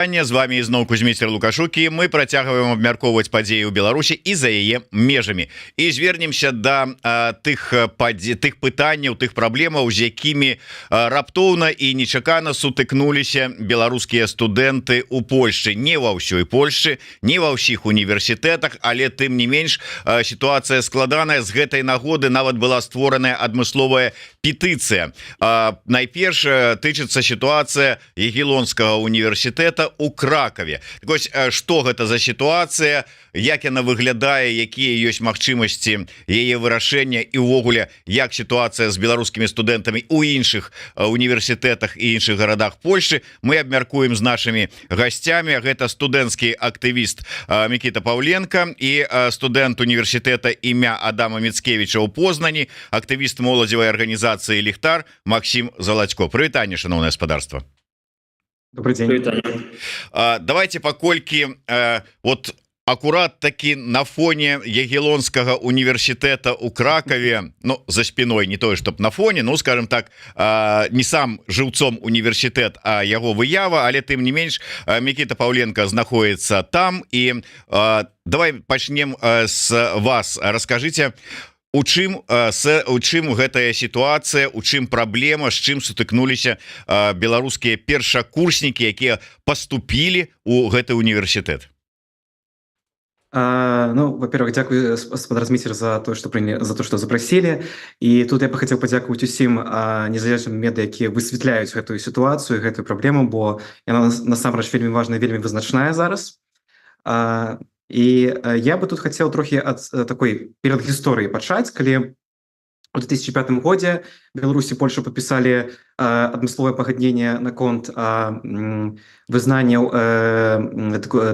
З вами ізноў Кузьміцер Лукашукі. Мы працягваем абмяркоўваць падзеі ў Беларусі і за яе межамі і звернемся да тых пытанняў, тых праблемаў, з якімі раптоўна і нечакана сутыкнуліся беларускія студэнты ў Польшчы. Не ва ўсёй Польшчы, не ва ўсіх універсітэтах, але тым не менш сітуацыя складаная. З гэтай нагоды нават была створаная адмысловая петыцыя. Найперш тычыцца сітуацыя Ягелонскага універсітэта у Кракаве. Так ось, што гэта за сітуацыя, як яна выглядае, якія ёсць магчымасці яе вырашэння і ўвогуле як сітуацыя з беларускімі студэнтамі у іншых універсітэтах і іншых гарадах Польшчы, мы абмяркуем з нашымі гасцямі. Гэта студэнцкі актывіст Мікіта Паўленка і студэнт універсітэта імя Адама Міцкевіча ў Познані, актывіст моладзевай арганізацыі Ліхтар Максім Залацько. Прывітанне, шаноўнае гаспадарства. Добрый день. Давайте паколькі вот акурат таки на фоне Ягелонскага універсітэта у Кракаве, ну за спиной, не тое чтоб на фоне, ну скажем так, не сам жыўцом універсітэт, а яго выява, але тым не менш Мікіта Паўленка знаходіцца там. І давай пачнем с вас. Раскажыце, у чым гэтая сітуацыя, у чым праблема, з чым сутыкнуліся беларускія першакурснікі, якія паступілі ў гэты універсітэт? Ну, во-первых, дякую, господа Размитер, за то, что запросили. И тут я бы хотел подякувати усім незалежным медыа, якія высвятляюць гэтую сітуацыю, гэтую праблему, бо яна насамрэч вельмі важная, вельмі вызначная зараз. І я бы тут хотел трохи ад такой перадгісторыі пачаць, калі у 2005 годзе Беларусь і Польша подписали адмысловае пагадненне наконт вызнанняў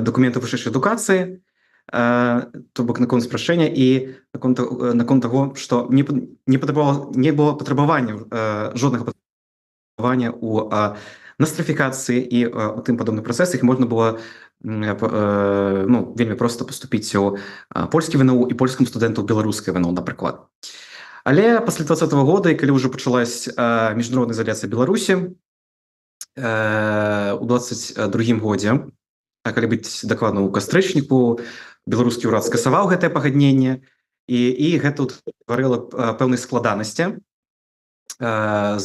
документаў вышэйшай адукацыі, то бок наконт спрашэння і наконт таго, што не было патрабавання жоднага патрабавання у нострыфікацыі і у тым падобных працэсах, можна было вельмі проста паступіць у польскі ВНУ і польскім студэнту беларускай ВНУ, напрыклад. Але пасля 2020 года, і калі ўжо пачалась міжнародная изоляцыя Беларусі у 22 годзе, калі быць дакладна ў кастрычніку, беларускі ўрад скасаваў гэтае пагадненне, і гэта утварыла пэўнай складанасці ў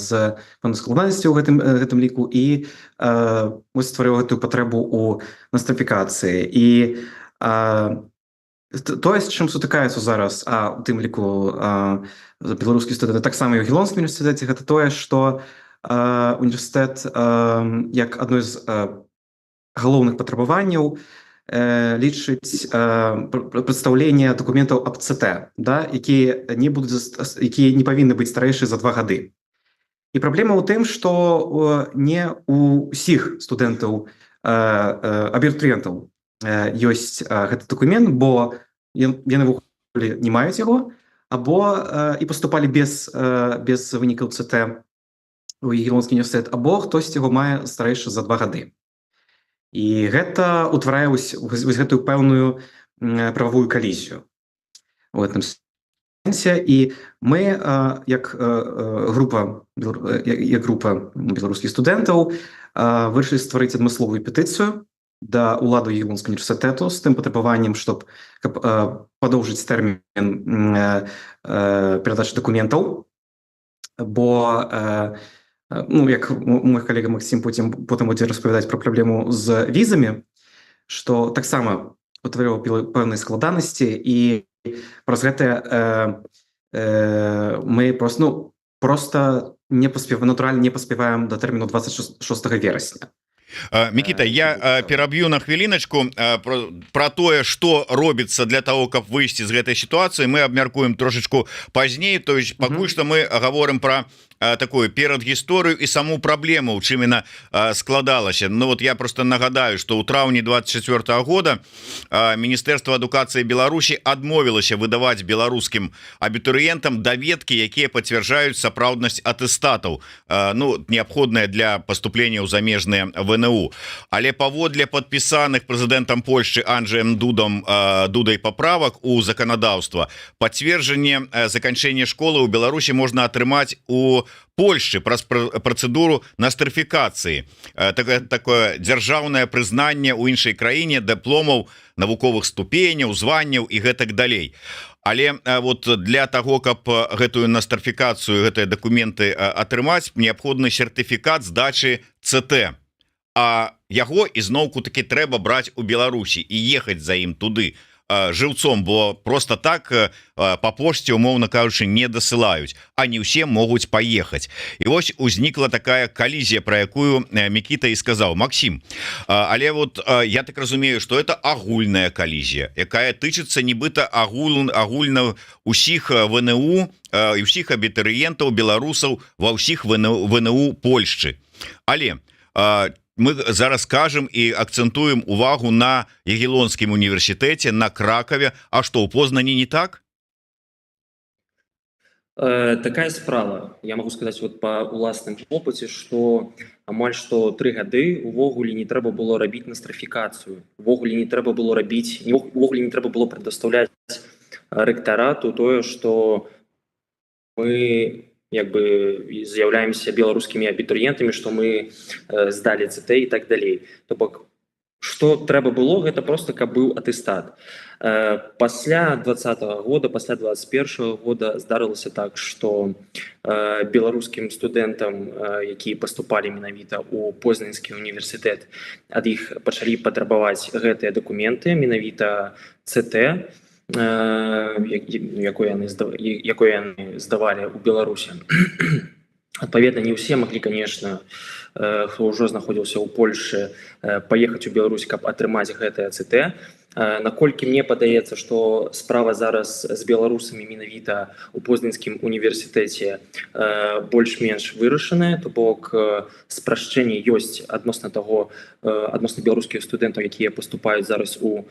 гэтым ліку, і стварыў гэтую патрэбу ў нострыфікацыі. І тое, з чым сутыкаюцца зараз, у тым ліку беларускія студэнты, таксама і ў Ягелонскім універсітэце, гэта тое, што універсітэт як адно з галоўных патрабаванняў лічыць прадстаўленне дакументаў аб ЦТ, якія не павінны быць старэйшыя за 2 гады. І праблема ў тым, што не у ўсіх студэнтаў абітурыентаў ёсць гэты дакумент, бо яны ввогуле не маюць яго, або і паступалі без вынікаў ЦТ у Ягелонскі універсітэт, або хтось яго мае старэйшы за 2 гады. І гэта ўтварае гэтую пэўную прававую калізію у гэтым сэнсе. І мы, як група беларускіх студэнтаў, вырашылі стварыць адмысловую петыцыю да ўладаў Ягелонскага універсітэту з тым патрабаваннем, каб падоўжыць тэрмін перадачы дакументаў, бо як мой калега Максим потым будзе распавядаць пра праблему з візамі, што таксама утварыла пэўныя складанасці, і праз гэта мы просто натуральна не паспяваем да тэрміну 26 верасня. Мікіта, я пераб'ю на хвіліначку про тое, што робіцца для того, каб выйсці з гэтай сітуацыі, мы абмяркуем трошечку пазней. То есть пакуль што мы гаворым про такую перадгісторыю і саму праблему, у чым яна складалася. Ну вот я просто нагадаю, што ў траўні 24 года Міністэрства адукацыі Беларусі адмовілася выдаваць беларускім абітурыентам даведкі, якія пацвярджаюць сапраўднасць атэстатаў, неабходныя для паступлення ў замежныя ВНУ. Але паводле падпісаных прэзідэнтам Польшчы Анджэем Дудай паправак у заканадаўства, пацверджанне заканчэння школы ў Беларусі можна атрымаць у Польшчы праз працэдуру нострыфікацыі, такое дзяржаўнае прызнанне ў іншай краіне дыпломаў, навуковых ступеняў, званняў і гэтак далей. Але вот для того, каб гэтую нострыфікацыю, гэтыя дакументы атрымаць, неабходны сертыфікат здачы ЦТ. А яго ізноўку таки трэба браць у Беларусі і ехаць за ім туды жыўцом, бо просто так па пошце, умоўна кажучы, не дасылаюць, а не ўсе могуць паехаць. І вось узнікла такая калізія, про якую Мікіта і сказаў. Максим, але вот я так разумею, что это агульная калізія, якая тычыцца нібыта агульна усіх ВНУ і усіх абітурыентаў беларусаў ва ўсіх ВНУ Польшчы. Але мы зараз кажам і акцэнтуем увагу на Ягеллонскім універсітэце, на Кракаве. А што, у Познані не так? Такая справа. Я могу сказаць вот па уласным опыце, што амаль што 3 гады увогуле не трэба было рабіць нострыфікацыю. Увогуле не трэба было рабіць, увогуле не трэба было прадастаўляць рэктарату тое, што мы як бы з'яўляемся беларускімі абітурыентамі, што мы здалі ЦТ і так далей. То бок, што трэба было, гэта просто каб быў атэстат. Пасля 2020 года, пасля 2021 года здарылася так, што беларускім студэнтам, якія паступалі менавіта ў Познанскі універсітэт, ад іх пачалі патрабаваць гэтыя дакументы, менавіта ЦТ, якое яны здавалі ў Беларусі. Адпаведна, не ўсе маглі, конечно, хто ўжо знаходзіўся ў Польшы, паехаць у Беларусь, каб атрымаць гэтае ЦТ. Наколькі мне падаецца, што справа зараз з беларусамі менавіта ў Познанскім універсітэце больш-менш вырашаная, то бок спрашчэнне ёсць адносна беларускіх студэнтаў, якія паступаюць зараз у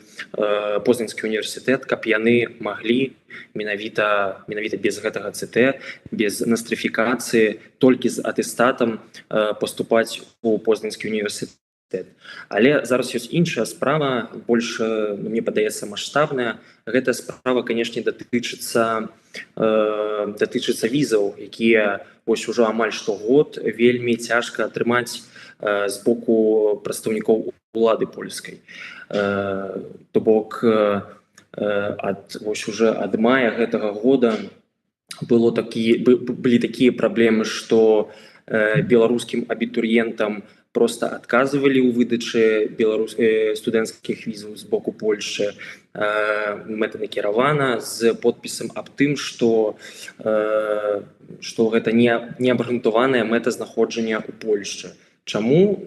Познанскі універсітэт, каб яны маглі менавіта без гэтага ЦТ, без нострыфікацыі, толькі з атэстатам паступаць у Познанскі універсітэт. Але зараз ёсць іншая справа, больш, мне падаецца, маштабная. Гэта справа, канешне, датычыцца візаў, якія вось ужо амаль што год вельмі цяжка атрымаць з боку прадстаўнікоў улады польскай. То бок, вось уже ад мая гэтага года былі такія праблемы, што беларускім абітурыентам просто адказвалі ў выдачы студэнцкіх візаў з боку Польшчы. Мэтанакіравана з подпісам аб тым, што гэта не абгрунтаваная мэтазнаходжання ў Польшчы. Чаму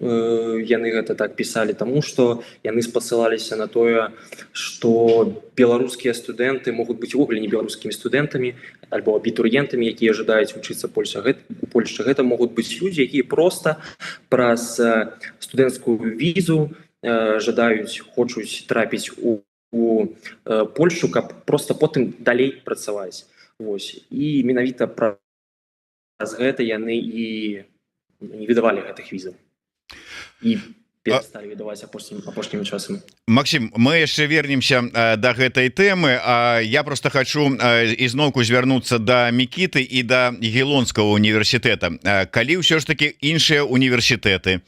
яны гэта так пісалі? Таму што яны спасылаліся на тое, што беларускія студэнты могуць быць увогуле не беларускімі студэнтамі альбо абітурыентамі, якія жадаюць вучыцца у Польшчы. Гэта могуць быць людзі, якія проста праз студэнцкую візу хочуць трапіць у Польшчу, каб проста потым далей працаваць. І менавіта праз гэта яны і не выдавалі гэтых візаў і пересталі выдаваць апошнім часам. Максим, мы яшчэ вернемся да гэтай тэмы, а я просто хочу ізноўку звярнуцца да Мікіты і да Ягеллонскага універсітэта. Калі ўсё ж таки іншыя універсітэты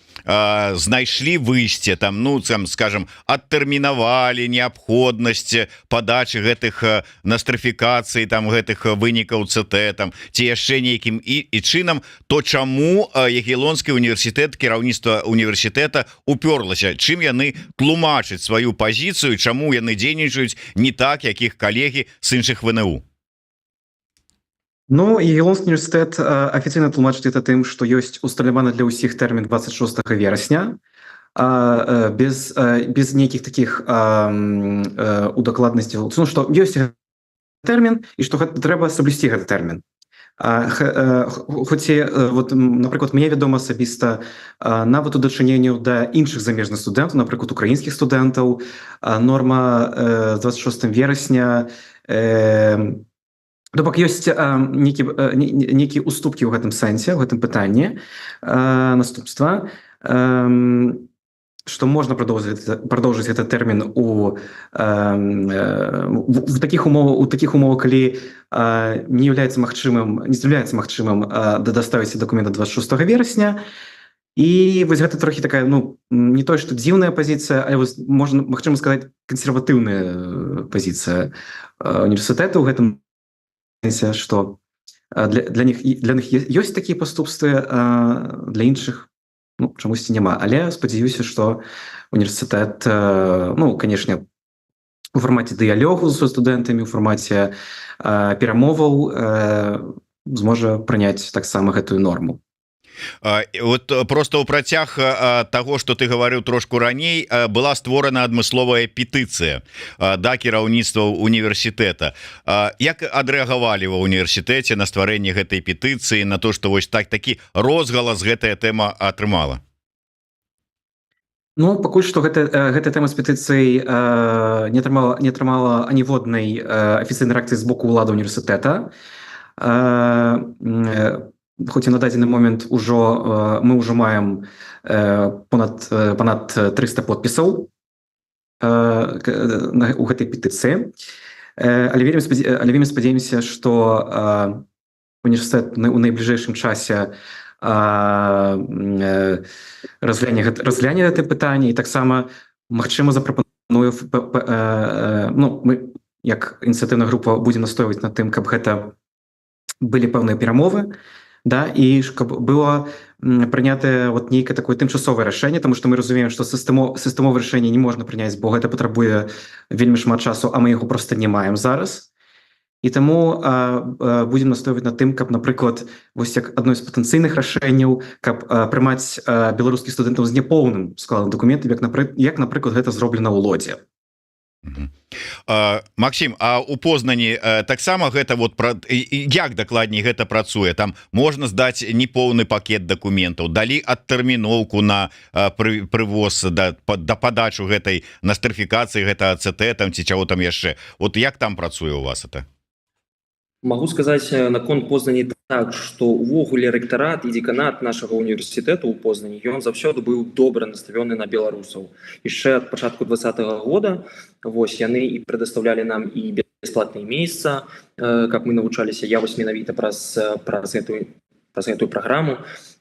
знайшлі выйсце, там, ну, скажем, адтэрмінавалі неабходнасць падачы гэтых нострыфікацый, там, гэтых вынікаў ЦТ, там, ці яшчэ нейкім і чынам, то чаму Ягеллонскі універсітэт, кіраўніцтва універсітэта упёрлася, чым яны тлумачаць сваю пазіцыю, чаму яны дзейнічаюць не так, як іх калегі з іншых ВНУ? Ну, Ягеллонскі універсітэт афіцыйна тлумачыць это тым, што ёсць усталяваны для ўсіх тэрмін 26 верасня, без нейкіх такіх удакладнасцяў, што ёсць тэрмін і што трэба саблюсці гэты тэрмін. Хоць, вот, напрыклад, мне вядома асабіста нават у дачыненню да іншых замежных студэнтаў, напрыклад, украінскіх студэнтаў, норма 26 верасня, то бок ёсць нейкія уступкі ў гэтым сэнсе, ў гэтым пытанні наступства. что можно продолжить этот термин в таких умовах, коли не является магчымым доставить документ 26 вересня. І вось гэта трохі такая, ну, не то што дзіўная пазіцыя, але можна, магчыма сказаць, кансерватыўная пазіцыя універсітэту ў гэтым сэнсе, што для них ёсць такія паступствы, для іншых, ну, чамусьці няма. Але спадзяюся, што універсітэт, ну, канешне, у фармаце дыялогу з студэнтамі, у фармаце перамоваў зможа прыняць таксама гэтую норму. Вот просто ў працяг таго, што ты гаварыў трошку раней, была створана адмысловая петыцыя да кіраўніцтва універсітэта. Як адрэагавалі ва універсітэце на стварэнне гэтай петыцыі, на то, што вось такі розгалас гэтая тэма атрымала? Ну, пакуль што гэтая тэма з петыцыяй не атрымала аніводнай афіцыйнай рэакцыі з боку ўлады універсітэта. Хоць і на дадзены момент мы ўжо маем понад 300 подпісаў у гэтай петыцыі. Але вельмі спадзяемся, што універсітэт у найбліжэйшым часе разгляне гэтае пытанне і таксама, магчыма, запрапануе, ну, мы, як ініцыятыўная група, будзем настойваць на тым, каб гэта былі пэўныя перамовы, да, і каб было прынятае вот нейкае такое тымчасовае рашэнне, тому што мы разумеем, што сістэмовае рашэнне не можна прыняць, бо гэта патрабуе вельмі шмат часу, а мы яго проста не маем зараз. І таму будзем настойваць на тым, каб, напрыклад, вось як адно з патэнцыйных рашэнняў, каб прымаць беларускіх студэнтаў з няпоўным складам дакументаў, як, напрыклад, гэта зроблена ў Лодзе. Максим, а у Познані таксама гэта вот як дакладней гэта працуе? Там можна здаць неполны пакет дакументаў, далі адтэрміноўку на прывоз да падачу гэтай настрафікацыі, гэта АЦТ там ці чаго там яшчэ. Вот як там працуе у вас это? Могу сказаць наконт Познані так, што увогуле рэктарат і дэканат нашага універсітэту ў Познані, ён заўсёды быў добра настаўлены на беларусаў. Яшчэ ад пачатку 2020 года вось яны і прадастаўлялі нам і бясплатныя месца, каб мы навучаліся. Я вось менавіта праз гэтую праграму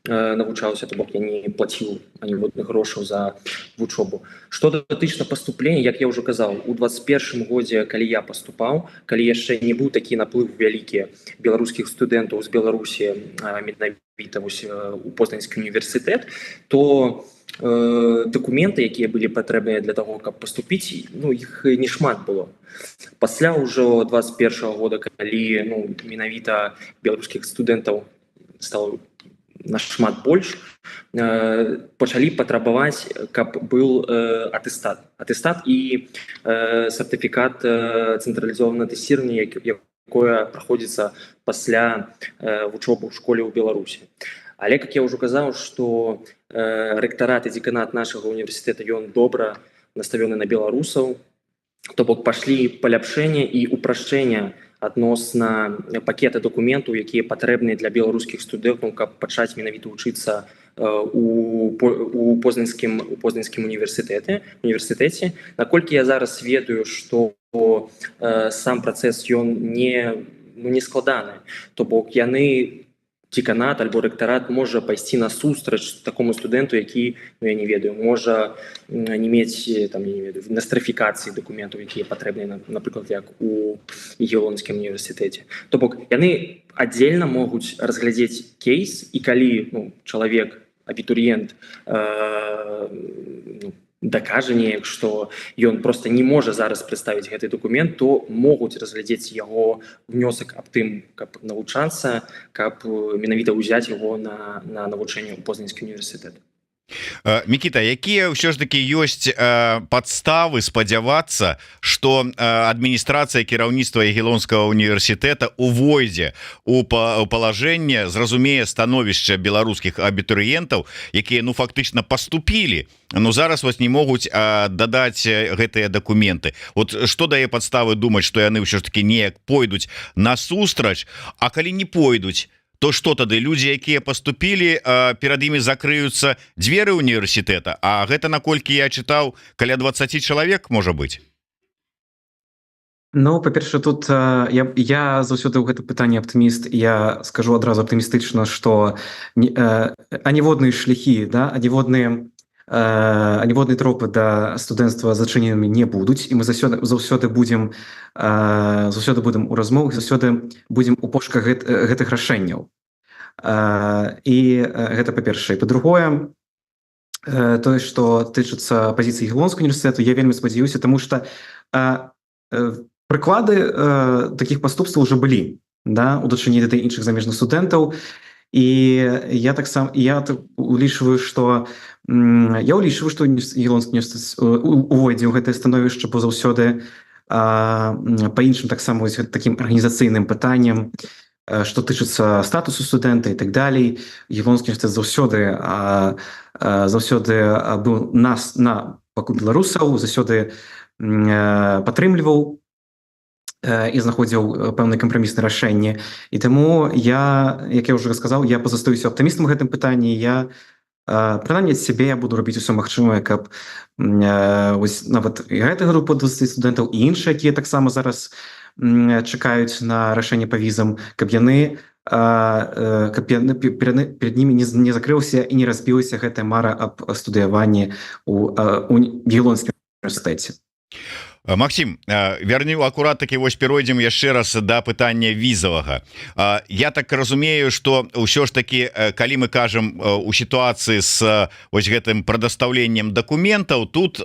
навучаўся, то бок я не плаціў аніводных грошаў за вучобу. Што датычна паступлення, як я ўжо казаў, у 21 годзе, калі я паступаў, калі яшчэ не быў такі наплыв вялікі беларускіх студэнтаў з Беларусі, менавіта у Познанскі універсітэт, то дакументы, якія былі патрэбныя для таго, каб паступіць, ну, іх не шмат было. Пасля ўжо 21 года, калі менавіта беларускіх студэнтаў стало нашмат больш, пачалі патрабаваць, каб быў атэстат і сертыфікат цэнтралізованага тэсціравання, якое праходзіцца пасля вучобы ў школе ў Беларусі. Але, як я ўжо казаў, што рэктарат і дэканат нашага універсітэта, ён добра настаўлены на беларусаў, то бок пашлі паляпшэнне і ўпрашчэнне адносна пакета дакументаў, якія патрэбныя для беларускіх студэнтаў, каб пачаць менавіта вучыцца у Познанскім універсітэце. Наколькі я зараз ведаю, што сам працэс ён не складаны, то бок яны, дэканат альбо рэктарат, можа пайсці на сустрач такому студэнту, які, я не ведаю, можа не мець там, я не ведаю, настрафікацыі дакументаў, якія патрэбныя, напрыклад, як у Ягелонскім універсітэце. То бок яны аддзельна могуць разглядзець кейс, і калі чалавек, абітурыент, дакажа неяк, што ён проста не можа зараз прадставіць гэты дакумент, то могуць разглядзець яго внёсак аб тым, каб навучацца, каб менавіта ўзяць яго на навучанне ў Познанскі універсітэт. Мікіта, якія ўсё ж такі ёсць падставы спадзявацца, што адміністрацыя кіраўніцтва Ягелонскага універсітэта увойдзе у палажэнне, зразумее становішча беларускіх абітурыентаў, якія фактычна паступілі, зараз вось не могуць дадаць гэтыя дакументы. Вот што дае падставы думаць, што яны ўсё ж такі неяк пойдуць насустрач, а калі не пойдуць, то что тады людзі якія поступілі перад імі закрыюцца дзверы універсітэта А гэта наколькі я чытаў каля 20 чалавек можа быть Ну па-перша тут я заўсёды ў гэта пытанне аптыміст я скажу адразу аптымістычна што аніводныя шляхі да аніводныя тропы да студэнцтва зачыненымі не будуць і мы заўсёды будзем у размовах заўсёды будзем у пошуках гэтых рашэнняў і гэта па-першае па-другое тое што тычыцца пазіцыі Гілонскага універсітэту я вельмі спадзяюся тому што прыклады такіх паступстваў уже былі да у дачыненні да іншых замежных студэнтаў і я улічваю што Гілонскі універсітэт увойдзе ў гэтае становішча бо заўсёды па іншым таксама такім арганізацыйным пытанням што тычыцца статусу студэнта і так далей Гілонскі універсітэт заўсёды быў нас на баку беларусаў заўсёды падтрымліваў і знаходзіў пэўныя кампрамісныя рашэнні і таму як я ўжо сказаў я пазастаюся аптымістам у гэтым пытанні я прынамсі ад сябе я буду робіць усё магчымае каб нават і гэта група 20 студэнтаў і іншыя якія таксама зараз чакаюць на рашэнне па візам каб яны перад імі не закрыўся і не разбілася гэтая мара аб студыяванні у Гілонскім універсітэце Максим вярню акурат таки вось перайдзем яшчэ раз да пытання візавага я так разумею что ўсё ж таки калі мы кажам у сітуацыі с вось гэтым прадастаўленнем дакументаў тут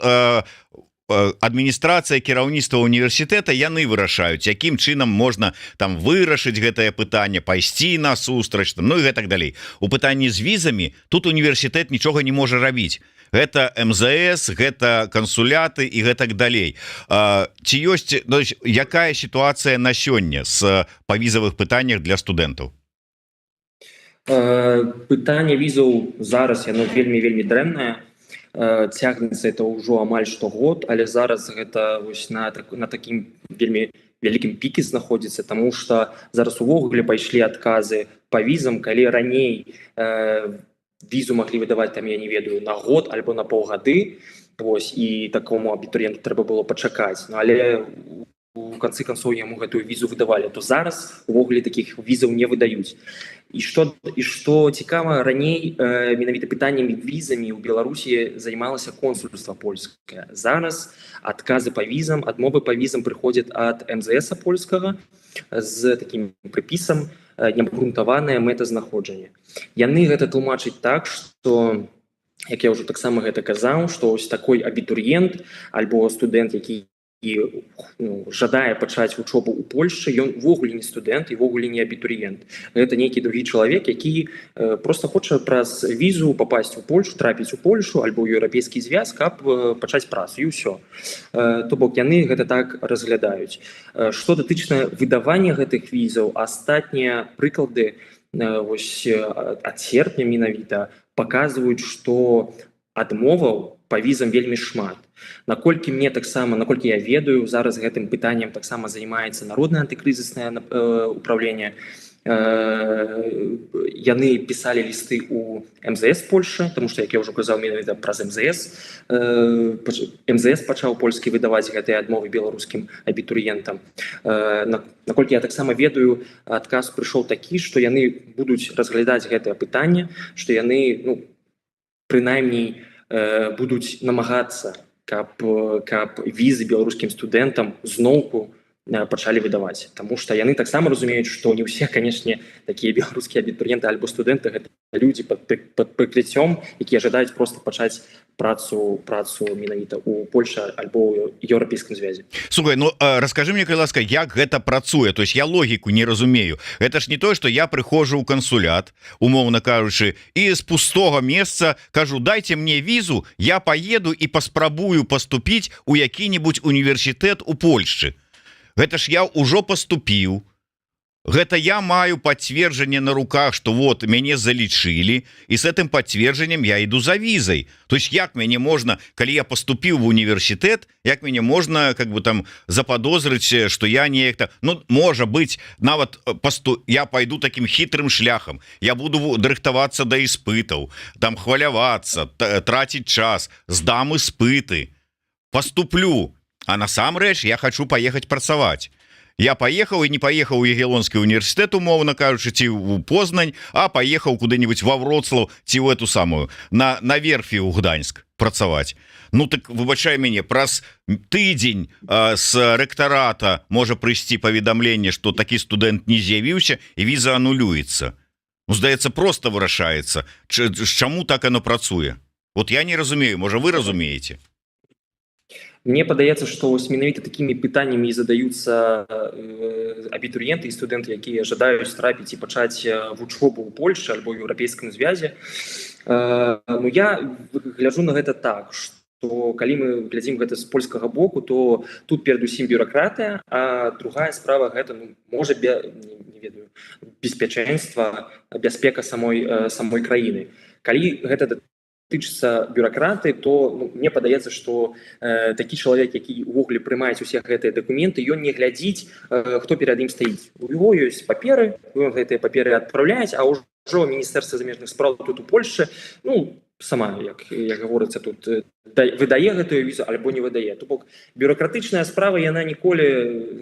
адміністрацыя кіраўніцтва універсітэта яны вырашаюць якім чынам можна там вырашыць гэтае пытанне пайсці на сустрач ну і гэтак далей у пытанні з візамі тут універсітэт нічога не можа рабіць гэта МЗС гэта кансуляты і гэтак далей ці ёсць якая сітуацыя на сёння з павізавых пытаннях для студэнтаў пытанне візаў зараз яно вельмі дрэннае цягнецца это ўжо амаль штогод але зараз гэта вось на такім вельмі вялікім піке знаходзіцца тому что зараз увогуле пайшлі адказы па візам калі раней візу маглі выдаваць там я не ведаю на год альбо на паўгады вось і такому абітурыенту трэба было пачакаць але у канцы канцоў яму гэтую візу выдавалі то зараз увогуле такіх візаў не выдаюць і што цікава раней менавіта пытаннямі візамі ў Беларусі займалася консульства польскае зараз адказы па візам адмовы па візам прыходзяць ад МЗС польскага з такім прыпісам неабгрунтаванае мэтазнаходжанне яны гэта тлумачаць так што як я ўжо таксама гэта казаў што ось такой абітурыент альбо студэнт які жадае пачаць вучобу ў Польшчы ён увогуле не студэнт і ввогуле не абітурыент гэта нейкі другі чалавек які просто хоча праз візу попасть у Польшу трапіць у Польшу альбо ў еўрапейскі звяз каб пачаць працу і ўсё то бок яны гэта так разглядаюць што датычна выдавання гэтых візаў астатнія прыклады вось ад серпня менавіта паказваюць што адмоваў па візам вельмі шмат наколькі я ведаю зараз гэтым пытаннем таксама займаецца народнае антыкрызіснае управленне яны пісалі лісты у МЗС Польшы тому что як я ўжо казаў менавіта праз МЗС пачаў польскі выдаваць гэтыя адмовы беларускім абітурыентам наколькі я таксама ведаю адказ прыйшоў такі што яны будуць разглядаць гэтае пытанне што яны прынаймней будуць намагацца каб візы беларускім студэнтам зноўку пачалі выдаваць тому что яны таксама разумеюць што не ўсе канешне такія беларускія абітурыенты альбо студэнты гэта людзі пад прыкрыццём якія жадаюць просто пачаць працу менавіта у Польше альбо еўрапейскім звязе Слухай ну расскажы мне калі ласка як гэта працуе то есть я логіку не разумею это ж не то что я прыходжу ў кансулят умоўна кажучы і з пустога месца кажу дайте мне візу я поеду і паспрабую паступіць у які-нибудь універсітэт у Польшчы гэта ж я ўжо паступіў Гэта я маю подтверждение на руках, что вот мяне залічылі, и с этим подтверждением я иду за визой. То есть як мяне можно, калі я поступил в университет, як мяне можно как бы там заподозрить, что я не это, ну может быть, нават я пойду таким хитрым шляхом, я буду дрыхтавацца до испытаў, там хвалявацца, тратить час, сдам испыты, поступлю, а насамрэч я хочу поехать працаваць. Я поехал и не поехал у Ягеллонский университет, умовно кажучи, ці в Познань, а поехал куда-нибудь во Вроцлав, ці в эту самую, на верфі у Гданьск працаваць. Ну так, выбачай мяне, праз тыдзень с рэктарата можа прыйсці паведамленне, что такі студэнт не з'явіўся и віза анулюецца. Ну, здаецца, просто вырашаецца. Чаму так оно працуе? Вот я не разумею, можа вы разумееце? Мне падаецца, што менавіта такімі пытаннямі і задаюцца абітурыенты і студэнты, якія жадаюць трапіць і пачаць вучобу ў Польшчы альбо ў еўрапейскім звязе. Ну, я гляджу на гэта так, што калі мы глядзім гэта з польскага боку, то тут перадусім бюракратыя, а другая справа гэта, ну, можа, не ведаю, беспечэнства, бяспека самой краіны. Калі гэта тычыцца бюракраты, то мне падаецца, што такі чалавек, які ўвогуле прымаюць усе гэтыя дакументы, ён не глядзіць, хто перад ім стаіць. У яго ёсць паперы, ён гэтыя паперы адпраўляць, а ўжо Міністэрства замежных спраў тут у Польшчы, ну, сама, як гаворыцца тут, выдае гэтую візу альбо не выдае. То бок бюракратычная справа, яна ніколі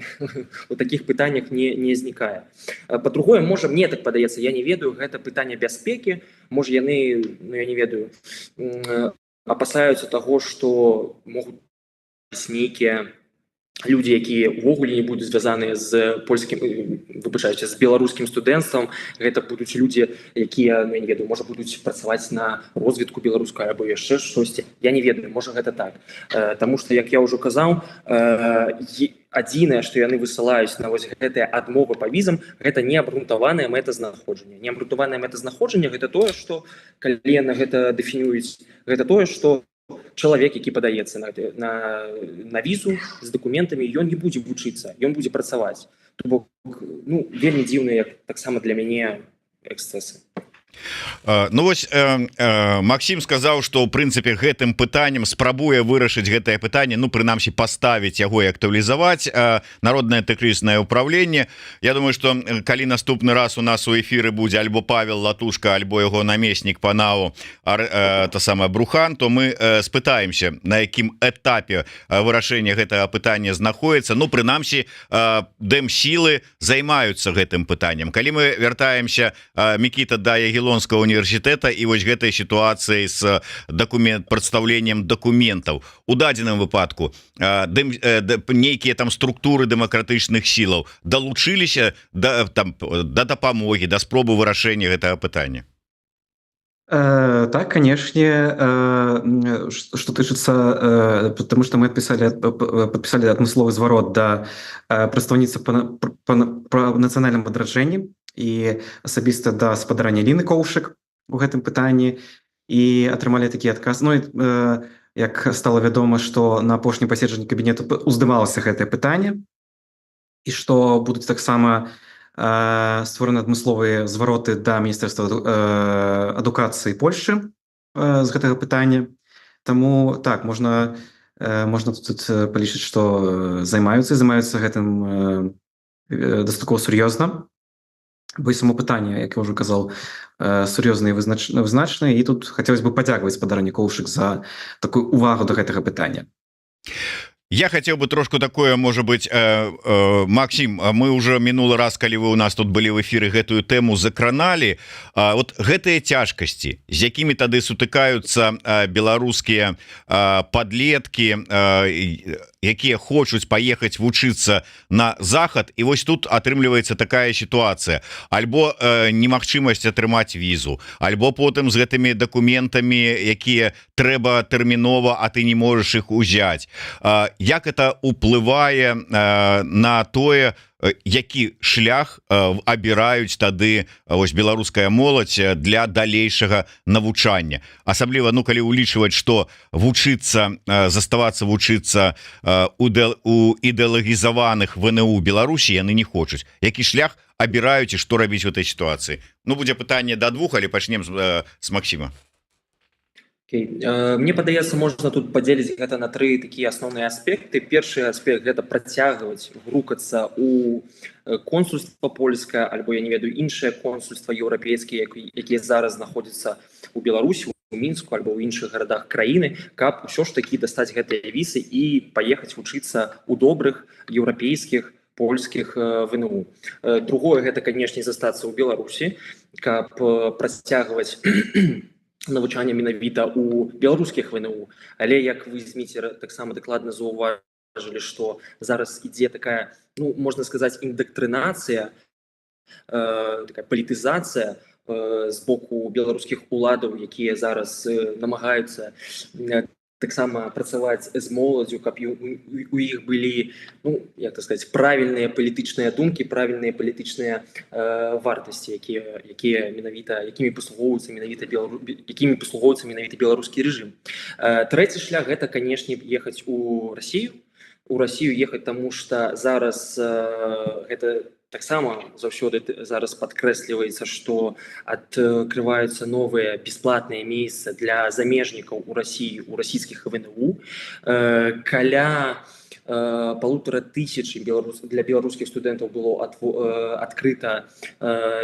у такіх пытаннях не знікае. Па-другое, можа, мне так падаецца, я не ведаю, гэта пытанне бяспекі, можа, яны, ну, я не ведаю, апасаюцца таго, што могуць нейкія людзі, якія ўвогуле не будуць звязаныя з польскім, выбачаюся, з беларускім студэнцтвам, гэта будуць людзі, якія, ну, я не ведаю, можа, будуць працаваць на розвідку беларускую або яшчэ штосьці. Я не ведаю, можа, гэта так. Таму што, як я ўжо казаў, адзінае, што яны высылаюць на вось гэтыя адмовы па візам, гэта неабрунтаванае мэтазнаходжанне. Неабрунтаванае мэтазнаходжанне – гэта тое, што, калі яны гэта дэфінююць, гэта тое, што чалавек, які падаецца на візу з дакументамі, ён не будзе вучыцца, ён будзе працаваць. То бок, ну, вельмі дзіўныя таксама для мяне эксцэсы. Ну вось Максим сказаў, што ў прынцыпе гэтым пытаннем спрабуе вырашыць гэтае пытанне, ну прынамсі паставіць яго і актуалізаваць народнае тэхнічнае ўправленне. Я думаю, што калі наступны раз у нас у эфіры будзе альбо Павел Латушка, альбо яго намеснік па НАУ та самая Брухан, то мы спытаемся, на якім этапе вырашэння гэтага пытання знаходіцца. Ну прынамсі Дэмсілы займаюцца гэтым пытаннем. Калі мы вяртаемся, Мікіта, да Ягеллонского университета и вось гэтай ситуации с представлением документов. У дадзеным выпадку нейкія там структуры дэмакратычных сілаў далучыліся да дапамогі, да спробы вырашэння гэтага пытання. Так, конечно, что тычыцца, потому что мы подписали адмысловы зварот да прадстаўніцтва па нацыянальным адраджэнні і асабіста да спадарання Ліны Коўшык у гэтым пытанні і атрымалі такі адказ. Ну, як стала вядома, што на апошнім паседжанні кабінету уздымалася гэтае пытанне і што будуць таксама створаны адмысловыя звароты да Міністэрства адукацыі Польшчы з гэтага пытання. Таму так, можна тут палічыць, што займаюцца гэтым дастаткова сур'ёзна. Бо і само пытанне, як я ўжо казаў, сур'ёзнае і вызначнае, і тут хацелось бы падзякаваць спадарні Коўшык за такую увагу да гэтага пытання. Я хотел бы трошку такое, может быть, Максим, мы уже минулый раз, калі вы у нас тут были в эфире, гэтую тему закранали. Вот гэтыя цяжкасці, з якімі тады сутыкаюцца беларускія подлетки, якія хочуць поехать вучыцца на захад, і вось тут атрымліваецца такая ситуация: альбо немагчымасць атрымаць візу, альбо потым з гэтымі документами, якія трэба тэрмінова, а ты не можешь их узять. Як это уплывае на тое, які шлях абіраюць тады вось беларуская моладзь для далейшага навучання, асабліва ну калі улічваць што вучыцца заставацца вучыцца у ідэалагізаваных ВНУ Беларусі яны не хочуць, які шлях абіраюць і што рабіць в этой сітуацыі. Ну будзе пытанне да двух, але пачнем з Максіма. Мне падаецца, можна тут падзеліць гэта на тры такія асноўныя аспекты. Першы аспект гэта працягваць грукацца у консульства польскае альбо я не ведаю іншыя консульства еўрапейскія, якія зараз знаходзяцца у Беларусі, у Мінску альбо ў іншых гарадах краіны, каб усё ж такі дастаць гэтыя візы і паехаць вучыцца у добрых еўрапейскіх польскіх ВНУ. Другое гэта, канешне, застацца ў Беларусі, каб працягваць навучанне менавіта у беларускіх ВНУ, але як вы зміце таксама дакладна заўважылі, што зараз ідзе такая, ну можна сказаць, індактрынацыя, такая палітызацыя з боку беларускіх уладаў, якія зараз намагаюцца таксама працаваць з моладзю, каб у іх былі, ну як так сказаць, правільныя палітычныя думкі, правільныя палітычныя вартасці, якімі паслугоўваецца менавіта беларускі рэжым. Трэці шлях гэта, канешне, ехаць у Расію. У Расію ехаць, таму што зараз гэта таксама заўсёды зараз падкрэсліваецца, што адкрываюцца новыя бясплатныя месцы для замежнікаў у Расіі, у расійскіх ВНУ. Каля 1500 для беларускіх студэнтаў было адкрыта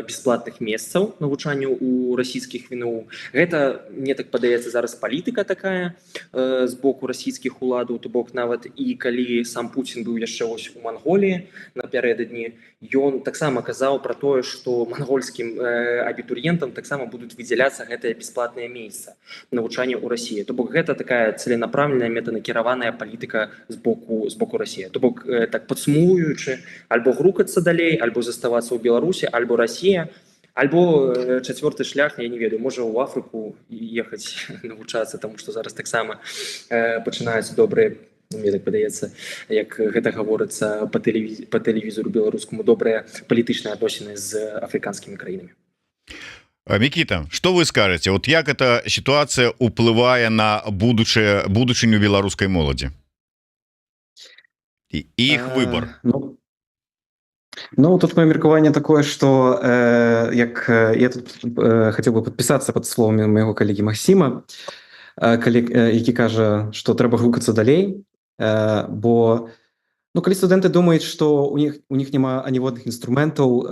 бясплатных месцаў навучання у расійскіх ВНУ. Гэта, мне так падаецца, зараз палітыка такая з боку расійскіх уладаў, то бок нават і калі сам Пуцін быў яшчэ вось у Манголіі напярэдадні, ён таксама казаў пра тое, што мангольскім абітурыентам таксама будуць выдзяляцца гэтыя бясплатныя месцы навучання ў Расіі. То бок гэта такая целенапрамленая метанакіраваная палітыка з боку Расіі. То бок так падсумоўваючы, альбо грукацца далей, альбо заставацца ў Беларусі, альбо Расія, альбо чацвёрты шлях, я не ведаю, можа ў Афрыку ехаць навучацца, таму што зараз таксама пачынаюцца добрыя, мне так падаецца, як гэта гаворыцца па тэлевізору беларускаму, добрыя палітычныя адносіны з афрыканскімі краінамі. Мікіта, што вы скажаце, вот як эта сітуацыя ўплывае на будучыню беларускай моладзі і іх выбор? Ну, тут мое меркаванне такое, што як я тут хацеў бы падпісацца пад словамі майго калегі Максіма, які кажа, што трэба грукацца далей, бо ну, калі студэнты думаюць, што у них няма аніводных інструментаў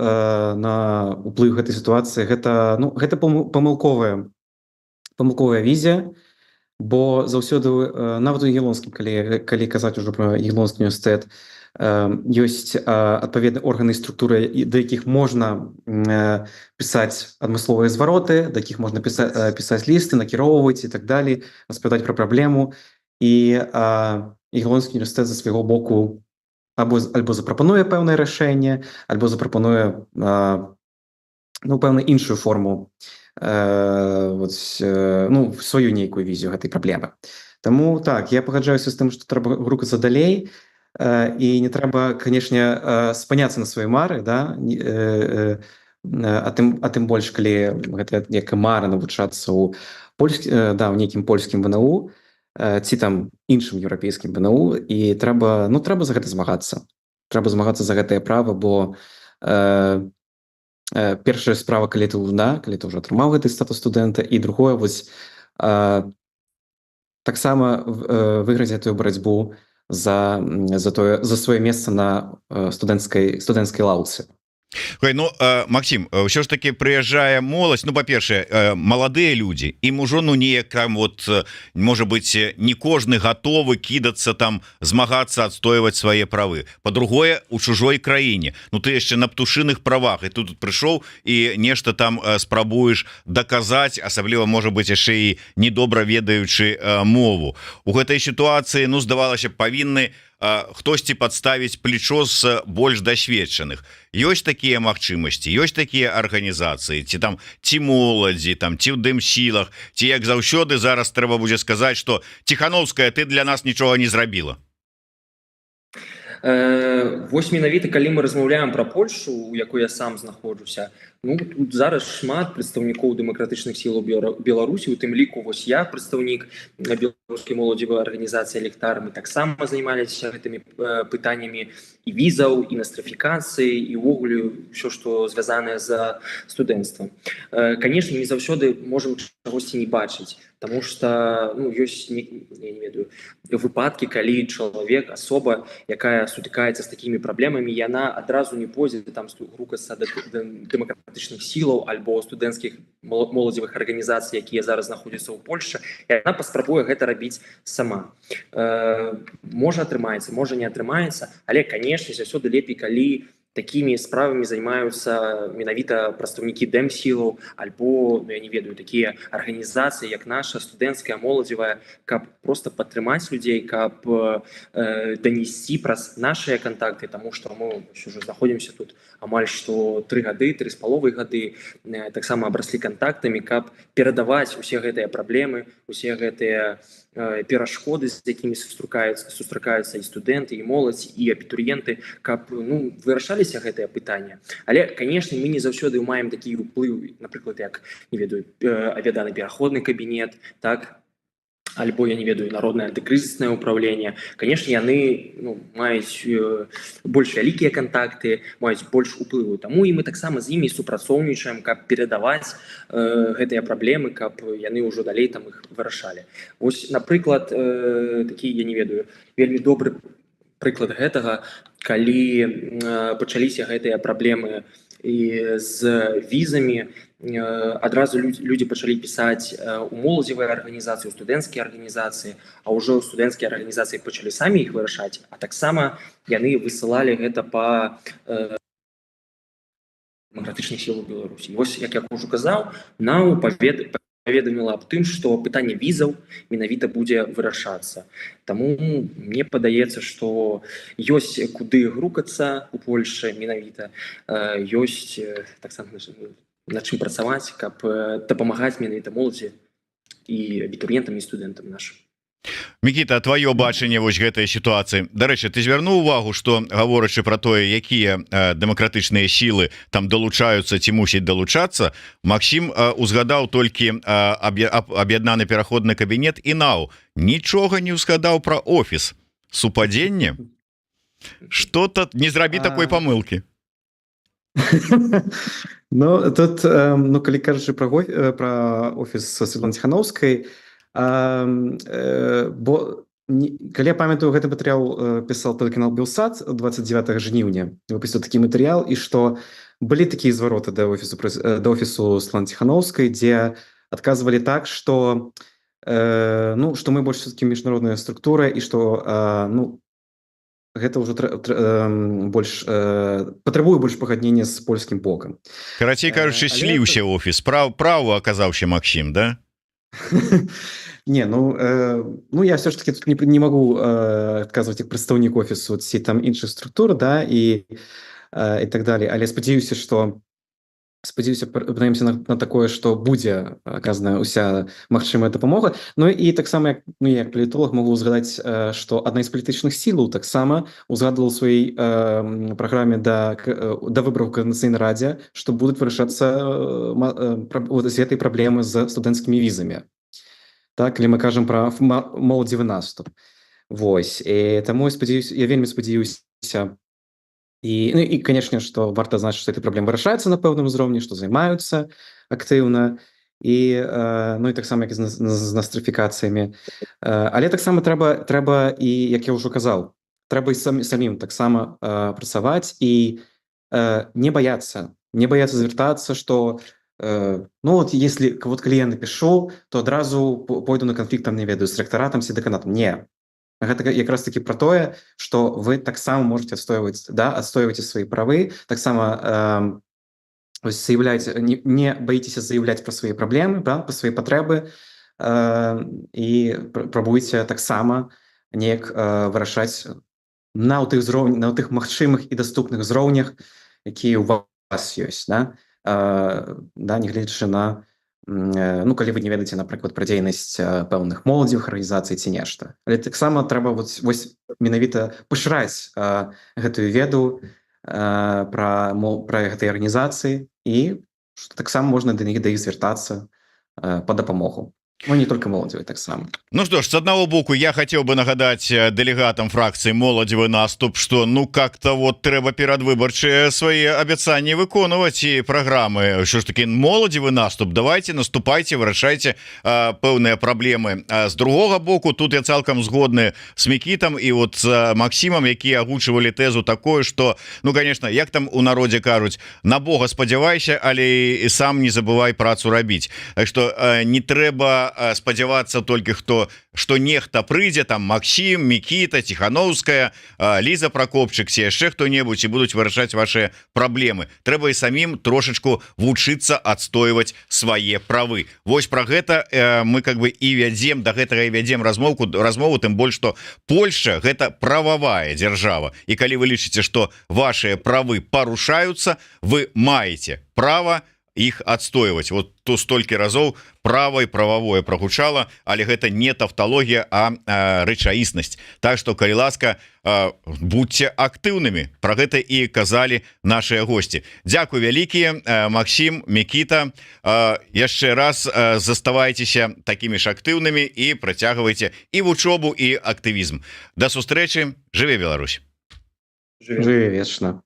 на ўплыў гэтай сітуацыі, гэта памылковая візія, бо заўсёды нават у Ягелонскім, калі казаць ужо пра Ягелонскі універсітэт, ёсць адпаведныя органы і структуры, да якіх можна пісаць адмысловыя звароты, да якіх можна пісаць лісты, накіроўваць і так далей, распавядаць пра праблему. І Ягелонскі універсітэт за свайго боку альбо запрапануе пэўнае рашэнне, альбо запрапануе пэўную іншую форму, сваю нейкую візію гэтай праблемы. Таму так, я пагаджаюся з тым, што трэба грукацца далей, і не трэба, канешне, спыняцца на свае мары, а тым больш, калі гэта як мара навучацца ў нейкім польскім ВНУ ці там іншым еўрапейскім ВНУ, і трэба за гэта змагацца. Трэба змагацца за гэтае права, бо першая справа, калі ты ўжо атрымаў гэты статус студэнта, і другое, таксама выграць гэтую барацьбу за сваё месца на студэнцкай лаўцы. Ну, Максим, ўсё ж таки прыязджае моладзь, ну, па-першае, маладыя людзі, ім ужо, ну, неяк, можа быць, не кожны гатовы кідацца там, змагацца, адстойваць свае правы. Па-другое, у чужой краіне. Ну, ты яшчэ на птушыных правах, і тут прыйшоў і нешта там спрабуеш даказаць, асабліва, можа быць, яшчэ і недобра ведаючы мову. У гэтай сітуацыі, ну, здавалася, павінны хтосьці падставіць плечо з больш дасведчаных. Ёсць такія магчымасці, ёсць такія арганізацыі, ці моладзі, ці ў дэмсілах, ці як заўсёды зараз трэба будзе сказаць, што Ціхановская, ты для нас нічога не зрабіла. Вось менавіта калі мы размаўляем пра Польшу, у якой я сам знаходжуся, ну тут зараз шмат прадстаўнікоў дэмакратычных сілаў Беларусі, у тым ліку вось я прадстаўнік беларускай моладзевай арганізацыі «Лектар», мы таксама займаліся гэтымі пытаннямі і візаў, і нострыфікацыі, і ўвогуле ўсё, што звязанае з студэнцтвам. Канешне, не заўсёды можам чагосьці не бачыць, потому что ну, ёсць я не ведаю выпадкі, калі чалавек, асоба, якая сутыкаецца з такімі праблемамі, яна адразу не пойдзе там грукацца да дэмакратычных сілаў альбо студэнцкіх моладзевых арганізацый, якія зараз знаходзяцца ў Польшчы, і яна паспрабуе гэта рабіць сама. Можа атрымаецца, можа не атрымаецца, але канешне заўсёды лепей, калі такімі справамі займаюцца менавіта прадстаўнікі дэмсілаў альбо, ну, я не ведаю, такія арганізацыі, як наша студэнцкая моладзевая, каб просто падтрымаць людзей, каб данесці праз нашыя кантакты, таму што мы ўжо знаходзімся тут амаль што 3 гады, 3,5 гады, таксама абраслі кантактамі, каб перадаваць усе гэтыя праблемы, усе гэтыя перашкоды, з якімі сустракаюцца і студэнты, і моладзь, і абітурыенты, каб ну, вырашаліся гэтыя пытанні. Але, канешне, мы не заўсёды маем такі ўплыў, напрыклад, як, не ведаю, авіяданы пераходны кабінет, так, альбо, я не ведаю, народнае антыкрызіснае ўправленне. Канешне, яны ну, маюць больш вялікія кантакты, маюць больш уплыву. Таму і мы таксама з імі супрацоўнічаем, каб перадаваць гэтыя праблемы, каб яны ўжо далей там іх вырашалі. Вось, напрыклад, такі, я не ведаю, вельмі добры прыклад гэтага, калі пачаліся гэтыя праблемы і з візамі, адразу людзі пачалі пісаць у моладзевай арганізацыі, у студэнцкія арганізацыі, а ўжо студэнцкія арганізацыі пачалі самі іх вырашаць, а таксама яны высылалі гэта па дэмакратычных сілаў Беларусі. Вось, як я ўжо казаў, НАУ паведаміла аб тым, што пытанне візаў менавіта будзе вырашацца. Таму мне падаецца, што ёсць куды грукацца у Польшчы менавіта, ёсць таксама над чым працаваць, каб дапамагаць менавіта моладзі і абітурыентам і студэнтам нашым. Мікіта, твоё бачанне вось гэтай сітуацыі. Дарэчы, ты звярнуў увагу, што гаворачы пра тое, якія дэмакратычныя сілы там далучаюцца ці мусяць далучацца, Максім узгадаў толькі аб'яднаны пераходны кабінет і НАУ. Нічога не ўзгадаў пра офіс. Супадзенне? Што-то не зрабі такой памылкі. Ну, тут, ну, калі кажучы пра офіс Светланы Ціханаўскай, бо калі я памятаю, гэты матэрыял пісаў тэлеканал Белсат 29 жніўня, выпусціў такі матэрыял, і што былі такія звароты да офісу Светланы Ціханаўскай, дзе адказвалі так, што ну, што мы больш все-таки міжнародная структура і што ну, гэта ўжо больш патрабуе больш пагаднення з польскім бокам. Карацей кажучы, сліўся офіс, правы аказаўся Максім, да? Не, ну я все ж таки тут не могу адказваць як прадстаўнік офісу ці там іншых структур, да, і так далее, але спадзяюся прынамсі на такое, што будзе аказана ўся магчымая дапамога. Ну і таксама як палітолог могу ўзгадаць, што адна з палітычных сілаў таксама ўзгадвала ў сваёй праграме да выбараў Каардынацыйнай радзе, што будуць вырашацца з гэтай праблемы з студэнцкімі візамі. Так, калі мы кажам пра моладзевы наступ. Вось, і таму я вельмі спадзяюся. І, конечно, што варта значыць, што эта праблема вырашаецца на пэўным узроўні, што займаюцца актыўна, і таксама як з нострыфікацыямі. Але таксама трэба, і як я ўжо казаў, трэба і самім таксама працаваць і не баяцца звяртацца, што ну вот если калі я напишу, то адразу пойду на канфлікт, там, не ведаю, з рэктаратам ці дэканатам. Не. Гэта якраз таки про тое, што вы таксама можете адстойваць свае правы, таксама не баіцеся заяўляць пра свае праблемы, пра свае патрэбы, і прабуйце таксама неяк вырашаць на тых магчымых і даступных узроўнях, якія ў вас ёсць, да, нягледзячы на ну калі вы не ведаеце напрыклад пра дзейнасць пэўных моладзевых арганізацый ці нешта, але таксама трэба вось менавіта пашыраць гэтую веду пра гэтыя арганізацыі і што таксама можна да іх звяртацца па дапамогу. Ну, не только моладзевый таксама. Ну что ж, с одного боку я хотел бы нагадать делегатам фракции «Моладзевый наступ», что ну как-то вот трэба перадвыбарчыя свои абяцанні выконваць і программы. Что ж таки «Моладзевый наступ», давайте наступайте, вырашайте пэўныя проблемы. А с другого боку тут я цалкам згодны с Микитом и вот с Максимом, якія агучивали тезу такое, что ну конечно, як там у народе кажуць, на Бога спадзявайся, але и сам не забывай працу рабіць. Так что не трэба спадзявацца толькі што нехта прыйдзе там Максим, Микита, Тихановская, Лиза Прокопчык, ці яшчэ хто-небудзь і будуць вырашаць ваши праблемы. Трэба і самім трошачку вучыцца адстойваць свае правы. Вось про гэта мы как бы і вядзем да гэтага і вядзем размову, тым больш што Польша гэта прававая дзяржава, і калі вы лічыце, што ваши правы парушаюцца, вы маеце права іх адстойваць. Вот то столькі разоў права і прававое прагучала, але гэта не тавталогія, а рэчаіснасць. Так што калі ласка, будьце актыўнымі. Пра гэта і казалі нашыя госці. Дзякуй вялікія, Максим, Микита. Яшчэ раз заставайцеся такімі ж актыўнымі і працягвайце і вучобу, і актывізм. Да сустрэчы. Жыве Беларусь. Жыве вечна.